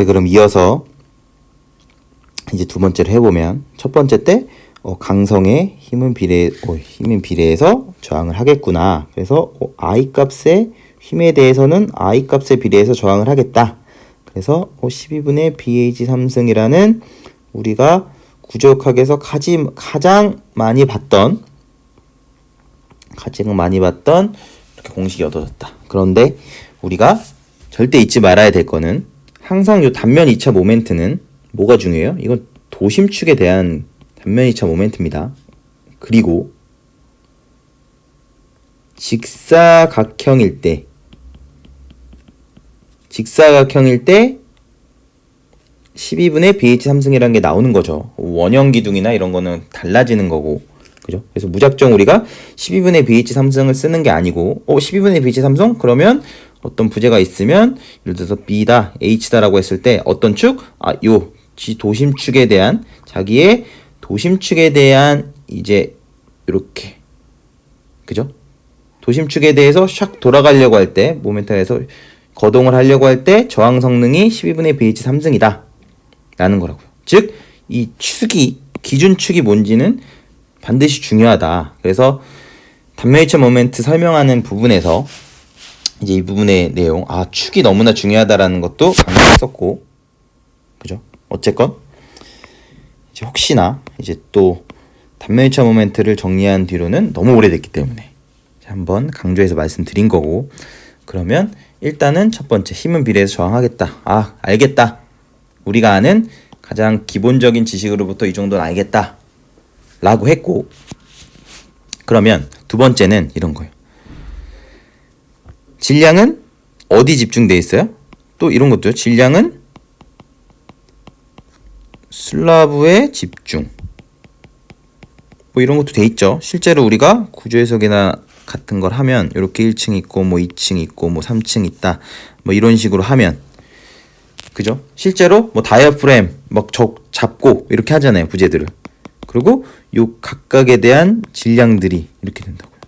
네, 그럼 이어서 이제 두 번째로 해보면 첫 번째 때 강성의 힘은 비례해서 저항을 하겠구나. 그래서 I 값의 힘에 대해서는 I 값에 비례해서 저항을 하겠다. 그래서 12분의 BH 3승이라는 우리가 구조역학에서 가장 많이 봤던 이렇게 공식이 얻어졌다. 그런데 우리가 절대 잊지 말아야 될 거는 항상 요 단면 2차 모멘트는 뭐가 중요해요? 이건 도심축에 대한 단면 2차 모멘트입니다. 그리고 직사각형일 때 12분의 BH 3승이라는 게 나오는 거죠. 원형 기둥이나 이런 거는 달라지는 거고, 그죠? 그래서 무작정 우리가 12분의 BH 3승을 쓰는 게 아니고, 12분의 BH 3승? 그러면 어떤 부재가 있으면, 예를 들어서 B다, H다라고 했을 때 어떤 축? 요 도심축에 대한, 자기의 도심축에 대한 이제 이렇게, 그죠? 도심축에 대해서 샥 돌아가려고 할 때, 모멘텀에서 거동을 하려고 할 때 저항 성능이 12분의 BH 3승이다 라는 거라고요. 즉, 이 축이, 기준축이 뭔지는 반드시 중요하다. 그래서 단면 2차 모멘트 설명하는 부분에서 이제 이 부분의 내용, 축이 너무나 중요하다라는 것도 강조했었고, 그죠? 어쨌건 이제 혹시나 이제 또 단면 2차 모멘트를 정리한 뒤로는 너무 오래됐기 때문에 한번 강조해서 말씀드린 거고, 그러면 일단은 첫 번째 힘은 비례해서 저항하겠다. 알겠다. 우리가 아는 가장 기본적인 지식으로부터 이 정도는 알겠다 라고 했고, 그러면 두 번째는 이런 거예요. 질량은 어디 집중돼 있어요? 또 이런 것도요. 질량은 슬라브에 집중, 뭐 이런 것도 돼 있죠. 실제로 우리가 구조 해석이나 같은 걸 하면 이렇게 1층 있고 뭐 2층 있고 뭐 3층 있다 뭐 이런 식으로 하면, 그죠? 실제로 뭐 다이아프램 막 잡고 이렇게 하잖아요, 부재들을. 그리고 요 각각에 대한 질량들이 이렇게 된다고요.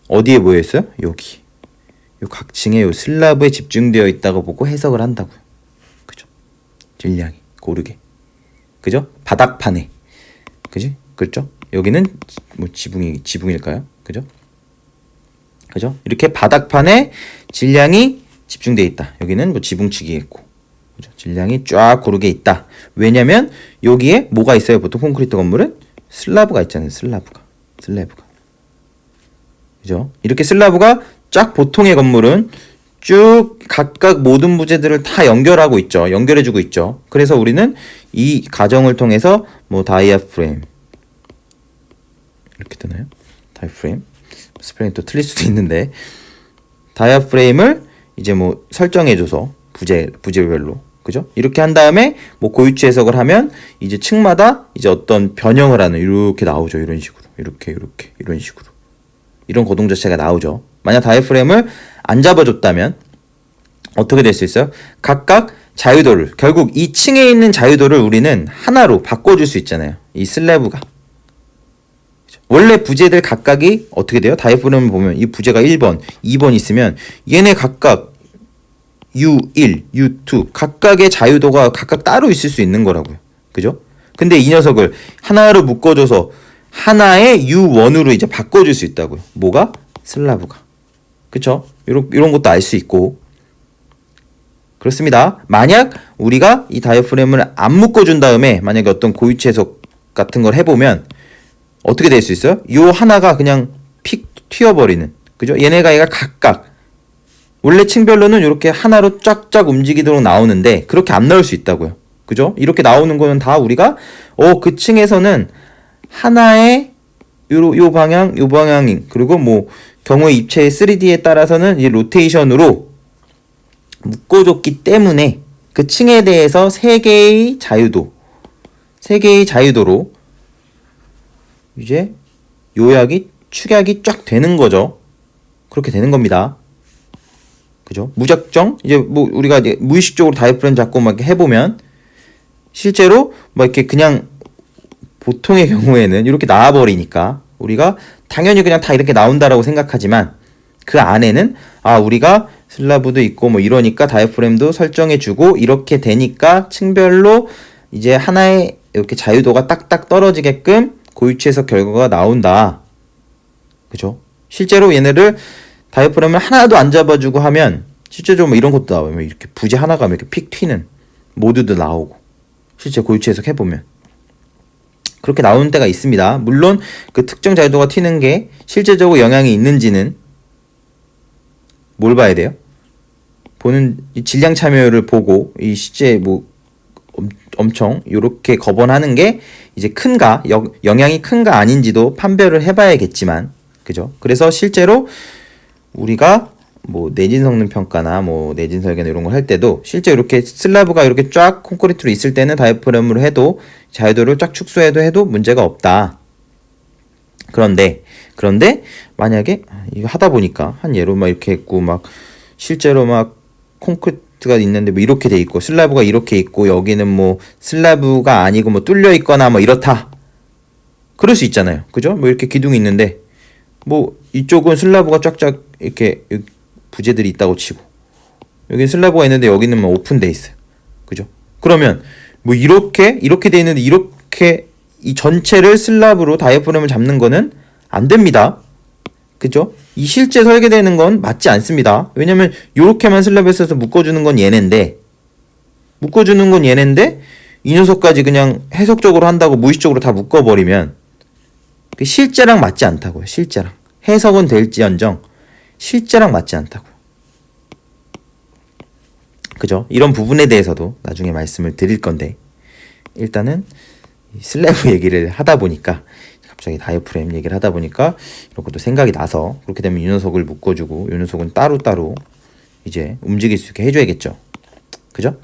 어디에 모여 있어요? 여기. 요 각층에 요 슬라브에 집중되어 있다고 보고 해석을 한다고요. 그죠? 질량이 고르게. 그죠? 바닥판에. 그지? 그렇죠? 여기는 뭐 지붕일까요? 그죠? 그죠? 이렇게 바닥판에 질량이 집중되어 있다. 여기는 뭐 지붕치기겠고, 그죠? 질량이 쫙 고르게 있다. 왜냐면 여기에 뭐가 있어요? 보통 콘크리트 건물은 슬라브가 있잖아요. 슬래브가. 그죠? 이렇게 슬라브가 쫙, 보통의 건물은 쭉 각각 모든 부재들을 다 연결하고 있죠. 연결해주고 있죠. 그래서 우리는 이 과정을 통해서 뭐 다이아프레임 이렇게 되나요? 다이아프레임 스펠링 또 틀릴 수도 있는데, 다이아프레임을 이제 뭐 설정해줘서 부재별로, 그죠? 이렇게 한 다음에 뭐 고유치 해석을 하면 이제 층마다 이제 어떤 변형을 하는, 이렇게 나오죠. 이런 식으로, 이렇게 이런 식으로, 이런 거동 자체가 나오죠. 만약 다이아프레임을 안 잡아줬다면 어떻게 될 수 있어요? 각각 자유도를, 결국 이 층에 있는 자유도를 우리는 하나로 바꿔줄 수 있잖아요. 이 슬래브가. 원래 부재들 각각이 어떻게 돼요? 다이아프램을 보면 이 부재가 1번, 2번 있으면 얘네 각각 U1, U2 각각의 자유도가 각각 따로 있을 수 있는 거라고요. 그죠? 근데 이 녀석을 하나로 묶어줘서 하나의 U1으로 이제 바꿔줄 수 있다고요. 뭐가? 슬라브가. 그쵸? 이런 것도 알 수 있고. 그렇습니다. 만약 우리가 이 다이아프램을 안 묶어준 다음에 만약에 어떤 고유치 해석 같은 걸 해보면 어떻게 될 수 있어요? 요 하나가 그냥 픽 튀어버리는, 그죠? 얘가 각각 원래 층별로는 이렇게 하나로 쫙쫙 움직이도록 나오는데 그렇게 안 나올 수 있다고요. 그죠? 이렇게 나오는 거는 다 우리가 그 층에서는 하나의 요 방향인, 그리고 뭐 경우의 입체의 3D에 따라서는 이 로테이션으로 묶어줬기 때문에 그 층에 대해서 3개의 자유도로 이제 축약이 쫙 되는 거죠. 그렇게 되는 겁니다. 그죠? 무작정 이제 뭐 우리가 이제 무의식적으로 다이아프램 잡고 막 이렇게 해보면 실제로 뭐 이렇게 그냥 보통의 경우에는 이렇게 나와버리니까 우리가 당연히 그냥 다 이렇게 나온다라고 생각하지만 그 안에는 우리가 슬라브도 있고 뭐 이러니까 다이프램도 설정해주고 이렇게 되니까 층별로 이제 하나의 이렇게 자유도가 딱딱 떨어지게끔 고유치 해석 결과가 나온다. 그죠? 실제로 얘네를 다이프램을 하나도 안 잡아주고 하면 실제로 뭐 이런 것도 나와요. 이렇게 부재 하나가 이렇게 픽 튀는 모드도 나오고 실제 고유치 해석 해보면 그렇게 나오는 때가 있습니다. 물론 그 특정 자유도가 튀는 게 실제적으로 영향이 있는지는 뭘 봐야 돼요? 보는 이 질량 참여율을 보고 이 실제 뭐 엄청 이렇게 거번하는 게 이제 큰가 영향이 큰가 아닌지도 판별을 해봐야겠지만 그죠? 그래서 실제로 우리가 뭐 내진 성능 평가나 뭐 내진 설계나 이런 걸 할 때도 실제 이렇게 슬라브가 이렇게 쫙 콘크리트로 있을 때는 다이프램으로 해도 자유도를 쫙 축소해도 문제가 없다. 그런데 만약에 이거 하다 보니까 한 예로 막 이렇게 했고 막 실제로 막 콘크리트가 있는데 뭐 이렇게 돼 있고 슬라브가 이렇게 있고 여기는 뭐 슬라브가 아니고 뭐 뚫려 있거나 뭐 이렇다. 그럴 수 있잖아요. 그죠? 뭐 이렇게 기둥이 있는데 뭐 이쪽은 슬라브가 쫙쫙 이렇게 부재들이 있다고 치고 여기 슬라브가 있는데 여기는 뭐 오픈돼 있어요. 그죠? 그러면 뭐 이렇게 돼 있는데 이렇게 이 전체를 슬라브로 다이프램을 잡는 거는 안 됩니다. 그죠? 이 실제 설계되는 건 맞지 않습니다. 왜냐면 요렇게만 슬라브에 써서 묶어주는 건 얘네인데 이 녀석까지 그냥 해석적으로 한다고 무의식적으로 다 묶어버리면 그 실제랑 맞지 않다고요. 실제랑. 해석은 될지언정 실제랑 맞지 않다고요. 그죠? 이런 부분에 대해서도 나중에 말씀을 드릴 건데 일단은 슬래브 얘기를 하다 보니까 갑자기 다이프램 얘기를 하다 보니까 이런 것도 생각이 나서 그렇게 되면 이 녀석을 묶어주고 이 녀석은 따로따로 이제 움직일 수 있게 해줘야겠죠. 그죠?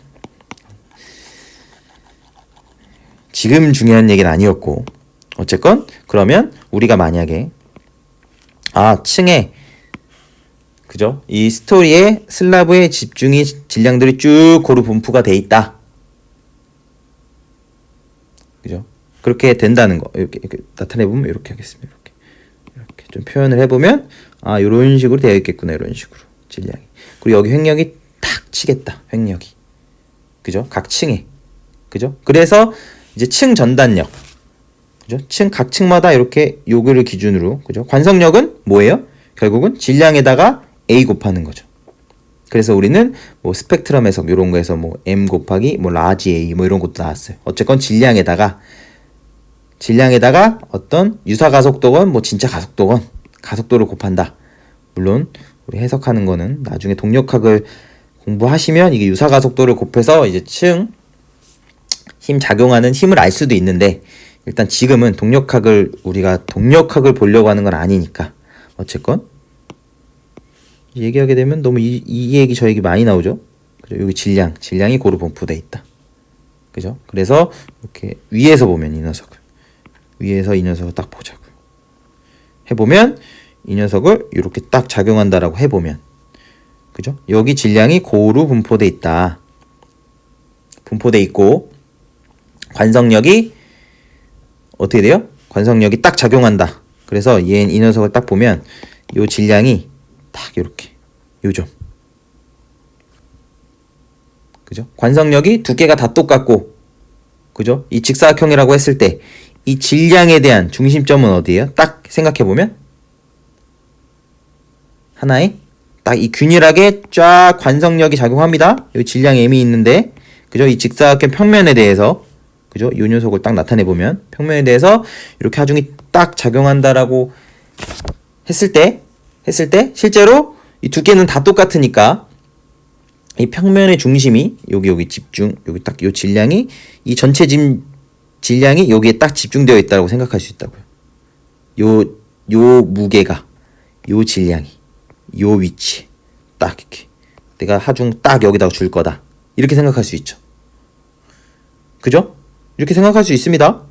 지금 중요한 얘기는 아니었고 어쨌건 그러면 우리가 만약에 층에 그죠? 이 스토리에 슬라브의 집중이 질량들이 쭉 고루 분포가 돼 있다. 그죠? 그렇게 된다는 거 이렇게 나타내보면 이렇게 하겠습니다. 이렇게 좀 표현을 해보면 이런 식으로 되어 있겠구나. 이런 식으로 질량이 그리고 여기 횡력이 탁 치겠다. 횡력이 그죠? 각 층에 그죠? 그래서 이제 층 전단력 그죠? 각 층마다 이렇게 요거를 기준으로 그죠? 관성력은 뭐예요? 결국은 질량에다가 A 곱하는 거죠. 그래서 우리는 뭐 스펙트럼 해석 이런 거에서 뭐 M 곱하기 뭐 라지 A 뭐 이런 것도 나왔어요. 어쨌건 질량에다가 어떤 유사 가속도건 뭐 진짜 가속도건 가속도를 곱한다. 물론 우리 해석하는 거는 나중에 동력학을 공부하시면 이게 유사 가속도를 곱해서 이제 층 힘 작용하는 힘을 알 수도 있는데 일단 지금은 우리가 동력학을 보려고 하는 건 아니니까 어쨌건 얘기하게 되면 너무 이 얘기 저 얘기 많이 나오죠. 그죠? 여기 질량이 고루 분포돼 있다. 그죠? 그래서 이렇게 위에서 보면 이 녀석을 딱 보자고요. 해보면 이 녀석을 이렇게 딱 작용한다라고 해보면 그죠? 여기 질량이 고루 분포돼 있다. 분포돼 있고 관성력이 어떻게 돼요? 관성력이 딱 작용한다. 그래서 이 녀석을 딱 보면 요 질량이 딱 이렇게 요점 그죠? 관성력이 두 개가 다 똑같고 그죠? 이 직사각형이라고 했을 때 이 질량에 대한 중심점은 어디예요? 딱 생각해보면 하나의 딱 이 균일하게 쫙 관성력이 작용합니다. 여기 질량 M이 있는데 그죠? 이 직사각형 평면에 대해서 그죠? 이 녀석을 딱 나타내보면 평면에 대해서 이렇게 하중이 딱 작용한다라고 했을 때 실제로 이 두 개는 다 똑같으니까 이 평면의 중심이 여기 집중 여기 딱 요 질량이 이 전체 질량이 여기에 딱 집중되어 있다고 생각할 수 있다고요. 요 무게가 요 질량이 요 위치 딱 이렇게 내가 하중 딱 여기다가 줄 거다 이렇게 생각할 수 있죠. 그죠? 이렇게 생각할 수 있습니다.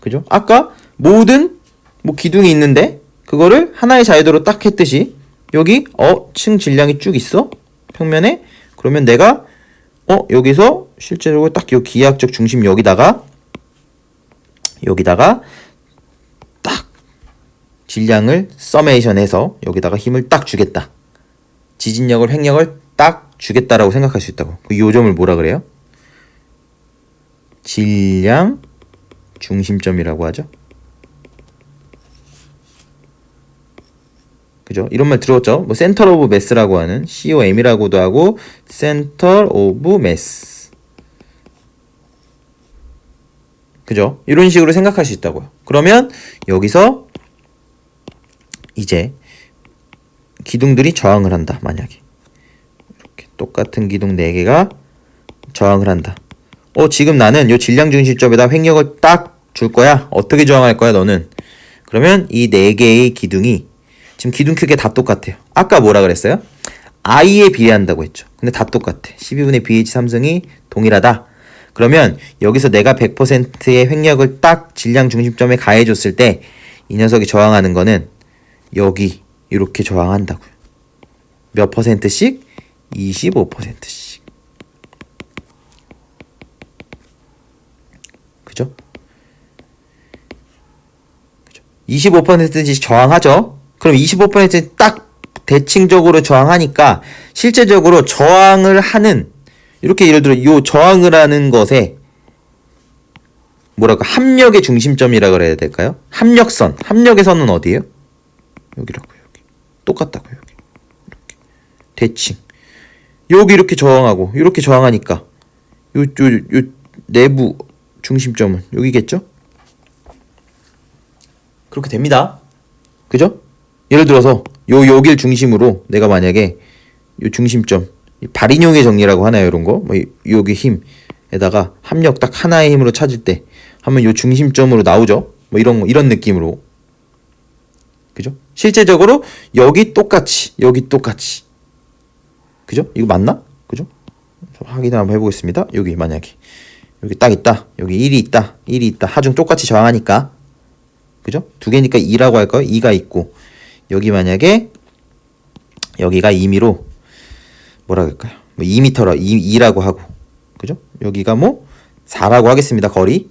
그죠? 아까 모든 뭐 기둥이 있는데 그거를 하나의 자유도로 딱 했듯이 여기 층 질량이 쭉 있어 평면에 그러면 내가 여기서 실제로 딱 요 기하학적 중심 여기다가 딱 질량을 서메이션 해서 여기다가 힘을 딱 주겠다. 지진력을 횡력을 딱 주겠다라고 생각할 수 있다고. 그 요점을 뭐라 그래요? 질량 중심점이라고 하죠. 그죠? 이런 말 들었죠? 뭐 센터 오브 매스라고 하는 COM이라고도 하고 센터 오브 매스. 그죠? 이런 식으로 생각할 수 있다고요. 그러면 여기서 이제 기둥들이 저항을 한다. 만약에 이렇게 똑같은 기둥 4개가 저항을 한다. 지금 나는 요 질량 중심점에다 횡력을 딱 줄 거야. 어떻게 저항할 거야, 너는? 그러면 이 4개의 기둥이 지금 기둥 크기가 다 똑같아요. 아까 뭐라 그랬어요? i에 비례한다고 했죠. 근데 다 똑같아. 12분의 BH 삼성이 동일하다. 그러면 여기서 내가 100%의 횡력을 딱 질량 중심점에 가해줬을 때 이 녀석이 저항하는 거는 여기 이렇게 저항한다고요. 몇 퍼센트씩? 25%씩. 그죠? 25%씩 저항하죠? 그럼 25%는 딱 대칭적으로 저항하니까 실제적으로 저항을 하는 이렇게 예를 들어 요 저항을 하는 것에 뭐랄까 합력의 중심점이라 그래야 될까요? 합력선. 합력의 선은 어디예요? 여기라고요. 여기. 똑같다고요. 여기. 이렇게. 대칭. 여기 이렇게 저항하고 이렇게 저항하니까 요 내부 중심점은 여기겠죠? 그렇게 됩니다. 그죠? 예를 들어서 여길 중심으로 내가 만약에 요 중심점 발인용의 정리라고 하나요? 이런 거? 뭐 여기 힘에다가 합력 딱 하나의 힘으로 찾을 때 하면 요 중심점으로 나오죠? 뭐 이런 느낌으로. 그죠? 실제적으로 여기 똑같이 그죠? 이거 맞나? 그죠? 확인 한번 해보겠습니다. 여기 만약에 여기 딱 있다. 여기 1이 있다. 하중 똑같이 저항하니까. 그죠? 2개니까 2라고 할까요? 2가 있고 여기 만약에 여기가 2미로 뭐라 그럴까요? 뭐 2m라 2라고 하고 그죠? 여기가 뭐 4라고 하겠습니다. 거리.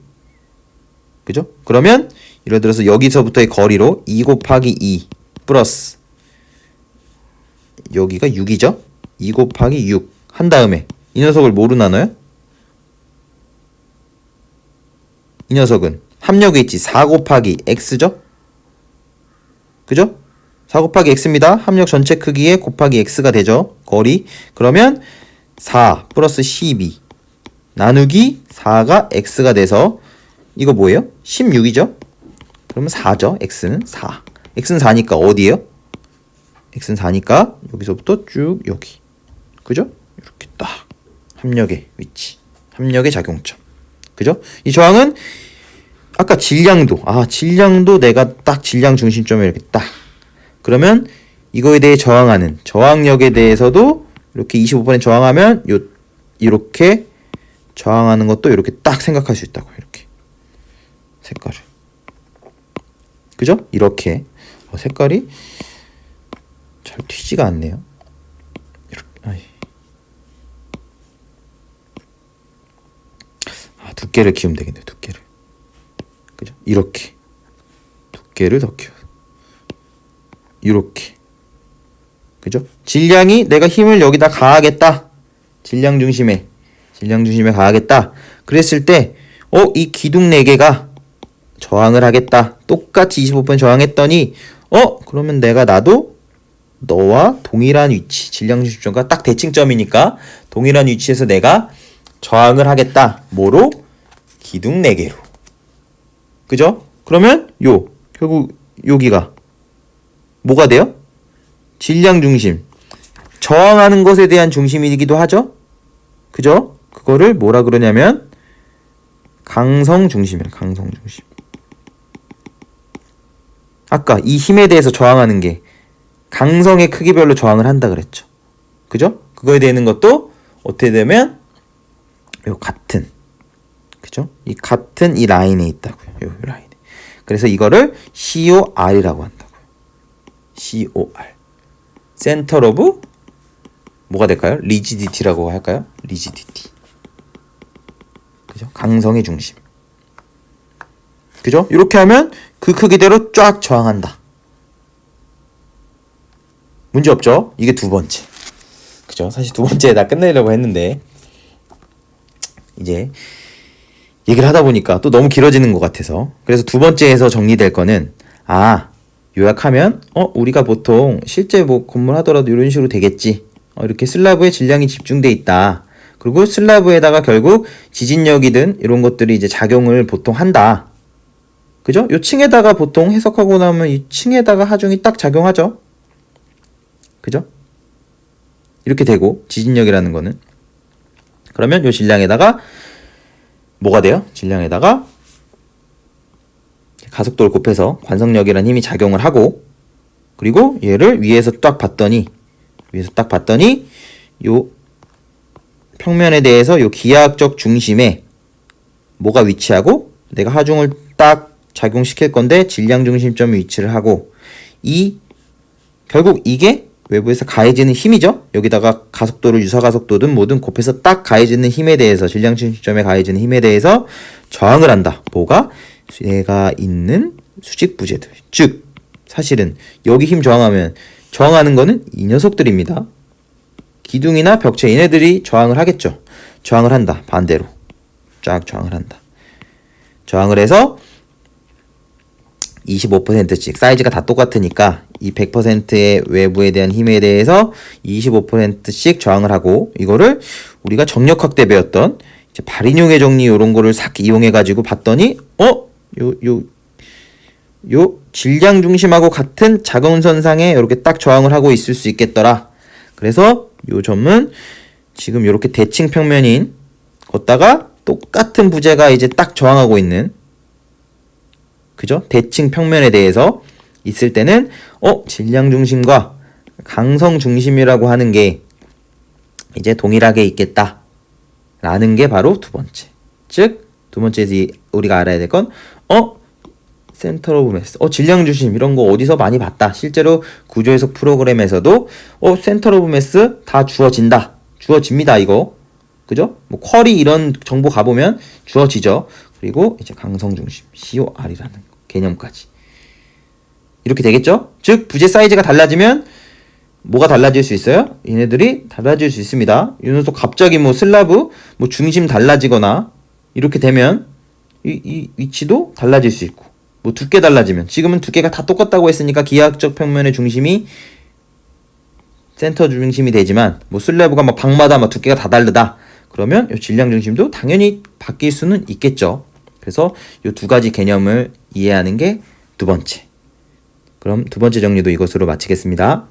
그죠? 그러면 예를 들어서 여기서부터의 거리로 2 곱하기 2 플러스 여기가 6이죠? 2 곱하기 6 한 다음에 이 녀석을 뭐로 나눠요? 이 녀석은 합력의 있지 4 곱하기 x죠? 그죠? 4 곱하기 x입니다. 합력 전체 크기에 곱하기 x가 되죠. 거리. 그러면 4 플러스 12 나누기 4가 x가 돼서 이거 뭐예요? 16이죠? 그러면 4죠. x는 4. x는 4니까 어디예요? x는 4니까 여기서부터 쭉 여기. 그죠? 이렇게 딱 합력의 위치. 합력의 작용점. 그죠? 이 저항은 아까 질량도 내가 딱 질량 중심점에 이렇게 딱. 그러면 이거에 대해 저항하는 저항력에 대해서도 이렇게 25% 저항하면 이렇게 저항하는 것도 이렇게 딱 생각할 수 있다고. 이렇게 색깔을. 그죠? 이렇게 색깔이 잘 튀지가 않네요. 이렇게. 두께를 키우면 되겠네. 두께를. 그죠? 이렇게 두께를 더 키워. 이렇게. 그죠? 질량이 내가 힘을 여기다 가하겠다. 질량 중심에 가하겠다. 그랬을 때 이 기둥 4개가 저항을 하겠다. 똑같이 25% 저항했더니 그러면 나도 너와 동일한 위치, 질량 중심점과 딱 대칭점이니까 동일한 위치에서 내가 저항을 하겠다. 뭐로? 기둥 4개로. 그죠? 그러면 결국 여기가 뭐가 돼요? 질량 중심. 저항하는 것에 대한 중심이기도 하죠? 그죠? 그거를 뭐라 그러냐면 강성 중심이에요. 강성 중심. 아까 이 힘에 대해서 저항하는 게 강성의 크기별로 저항을 한다 그랬죠. 그죠? 그거에 대한 것도 어떻게 되면 같은 그죠? 이 같은 이 라인에 있다고요. 요 라인에. 그래서 이거를 COR이라고 한다고요. COR. 센터 오브 뭐가 될까요? 리지디티라고 할까요? 리지디티. 그죠? 강성의 중심. 그죠? 이렇게 하면 그 크기대로 쫙 저항한다. 문제 없죠? 이게 두 번째. 그죠? 사실 두 번째 다 끝내려고 했는데 이제 얘기를 하다 보니까 또 너무 길어지는 것 같아서, 그래서 두 번째에서 정리될 거는, 요약하면 우리가 보통 실제 뭐 건물 하더라도 이런 식으로 되겠지. 이렇게 슬라브에 질량이 집중돼 있다. 그리고 슬라브에다가 결국 지진력이든 이런 것들이 이제 작용을 보통 한다. 그죠? 요 층에다가 보통 해석하고 나면 이 층에다가 하중이 딱 작용하죠. 그죠? 이렇게 되고, 지진력이라는 거는. 그러면 요 질량에다가 뭐가 돼요? 질량에다가 가속도를 곱해서 관성력이라는 힘이 작용을 하고, 그리고 얘를 위에서 딱 봤더니 요 평면에 대해서 요 기하학적 중심에 뭐가 위치하고, 내가 하중을 딱 작용시킬 건데 질량 중심점이 위치를 하고, 결국 이게 외부에서 가해지는 힘이죠. 여기다가 가속도를 유사가속도든 뭐든 곱해서 딱 가해지는 힘에 대해서, 질량 중심점에 가해지는 힘에 대해서 저항을 한다. 뭐가? 얘가 있는 수직 부재들. 즉 사실은 여기 힘 저항하는 거는 이 녀석들입니다. 기둥이나 벽체, 얘네들이 저항을 하겠죠. 저항을 한다. 반대로 쫙 저항을 한다. 저항을 해서 25%씩, 사이즈가 다 똑같으니까 이 100%의 외부에 대한 힘에 대해서 25%씩 저항을 하고, 이거를 우리가 정력 확대 배웠던 이제 발인용의 정리 이런 거를 싹 이용해 가지고 봤더니 요 질량 중심하고 같은 자금선상에 이렇게 딱 저항을 하고 있을 수 있겠더라. 그래서 요 점은 지금 이렇게 대칭 평면인 걷다가 똑같은 부재가 이제 딱 저항하고 있는, 그죠? 대칭 평면에 대해서 있을 때는 질량 중심과 강성 중심이라고 하는 게 이제 동일하게 있겠다 라는 게 바로 두 번째. 즉 두 번째에서 우리가 알아야 될 건 센터 오브 매스, 질량 중심 이런 거 어디서 많이 봤다. 실제로 구조해석 프로그램에서도 센터 오브 매스 다 주어집니다 이거. 그죠? 뭐 쿼리 이런 정보 가보면 주어지죠. 그리고 이제 강성 중심 COR이라는 개념까지 이렇게 되겠죠? 즉 부재 사이즈가 달라지면 뭐가 달라질 수 있어요? 얘네들이 달라질 수 있습니다. 이 녀석 갑자기 뭐 슬라브 뭐 중심 달라지거나 이렇게 되면 이 위치도 달라질 수 있고, 뭐 두께 달라지면, 지금은 두께가 다 똑같다고 했으니까 기하학적 평면의 중심이 센터 중심이 되지만, 뭐 슬래브가 막 방마다 막 두께가 다 다르다. 그러면 이 질량 중심도 당연히 바뀔 수는 있겠죠. 그래서 이 두 가지 개념을 이해하는 게 두 번째. 그럼 두 번째 정리도 이것으로 마치겠습니다.